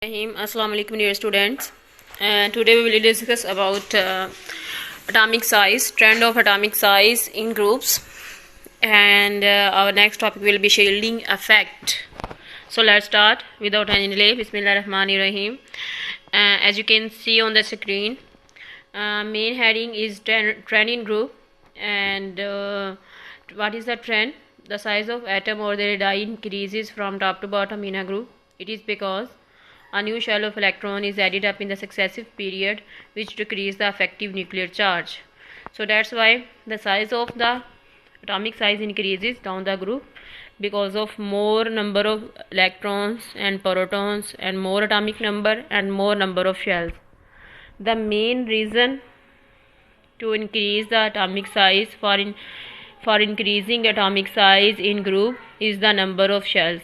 Assalamu alaikum dear students, and today we will discuss about atomic size, trend of atomic size in groups, and our next topic will be shielding effect. So let's start without any delay. Bismillahirrahmanirrahim. As you can see on the screen, main heading is trend in group, and what is the trend? The size of atom or the radii increases from top to bottom in a group. It is because a new shell of electron is added up in the successive period, which decrease the effective nuclear charge. So that's why the size of the atomic size increases down the group because of more number of electrons and protons and more atomic number and more number of shells. The main reason to increase the atomic size for increasing atomic size in group is the number of shells.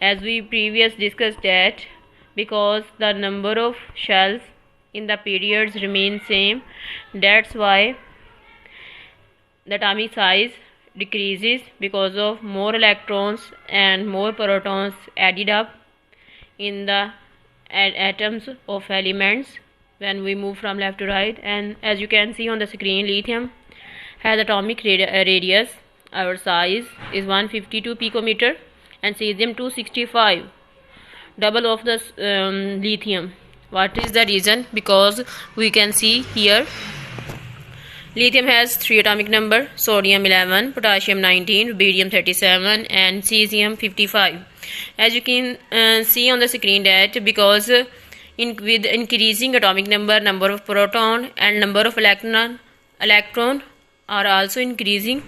As we previously discussed that because the number of shells in the periods remain same, that's why the atomic size decreases because of more electrons and more protons added up in the atoms of elements when we move from left to right. And as you can see on the screen, lithium has atomic radius, our size is 152 picometer, and cesium 265, double of the lithium. What is the reason? Because we can see here lithium has 3 atomic number: sodium 11, potassium 19, rubidium 37, and cesium 55. As you can see on the screen that because with increasing atomic number of proton and number of electron are also increasing,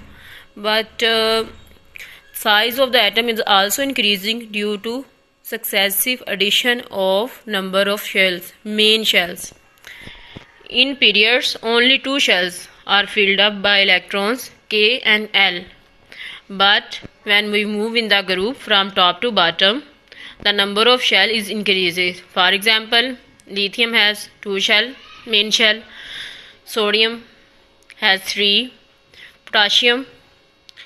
but size of the atom is also increasing due to successive addition of number of shells, main shells. In periods, only 2 shells are filled up by electrons K and L. But when we move in the group from top to bottom, the number of shell is increases. For example, lithium has 2 shell, main shell, sodium has 3, potassium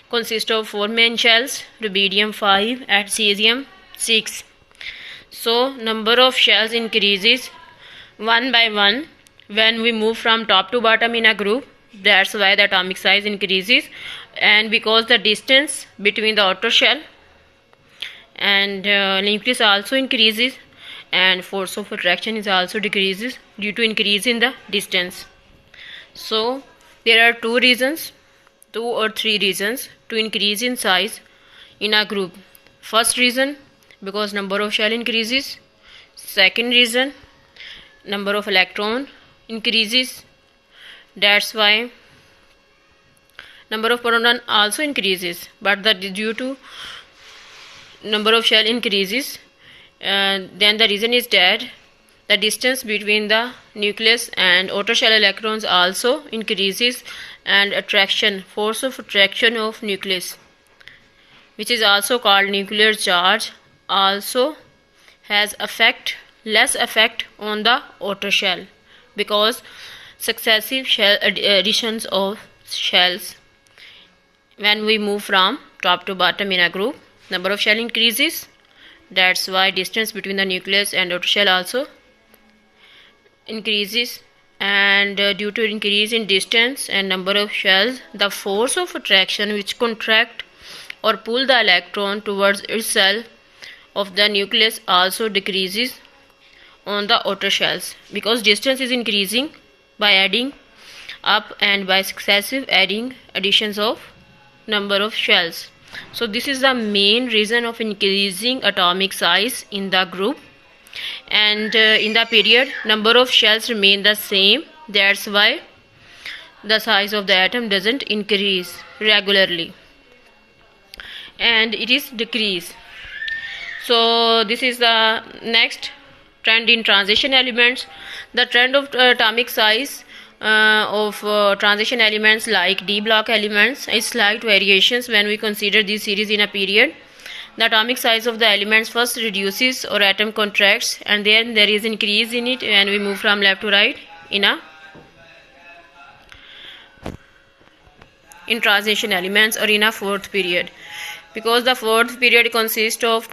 consists of 4 main shells, rubidium 5, and cesium 6. So number of shells increases one by one when we move from top to bottom in a group. That's why the atomic size increases, and because the distance between the outer shell and nucleus also increases, and force of attraction is also decreases due to increase in the distance. So there are 2 or 3 reasons to increase in size in a group. First reason, because number of shell increases. Second reason, number of electron increases. That's why number of proton also increases, but due to number of shell increases, then the reason is that the distance between the nucleus and outer shell electrons also increases, and force of attraction of nucleus, which is also called nuclear charge, also has less effect on the outer shell because successive additions of shells. When we move from top to bottom in a group, number of shell increases. That's why distance between the nucleus and outer shell also increases, and due to increase in distance and number of shells, the force of attraction which contract or pull the electron towards itself of the nucleus also decreases on the outer shells because distance is increasing by adding up and by successive additions of number of shells. So this is the main reason of increasing atomic size in the group, and in the period number of shells remain the same. That's why the size of the atom doesn't increase regularly and it is decrease. So this is the next trend in transition elements. The trend of atomic size of transition elements like d block elements is slight variations when we consider this series in a period. The atomic size of the elements first reduces or atom contracts, and then there is increase in it when we move from left to right in transition elements or in a fourth period, because the fourth period consists of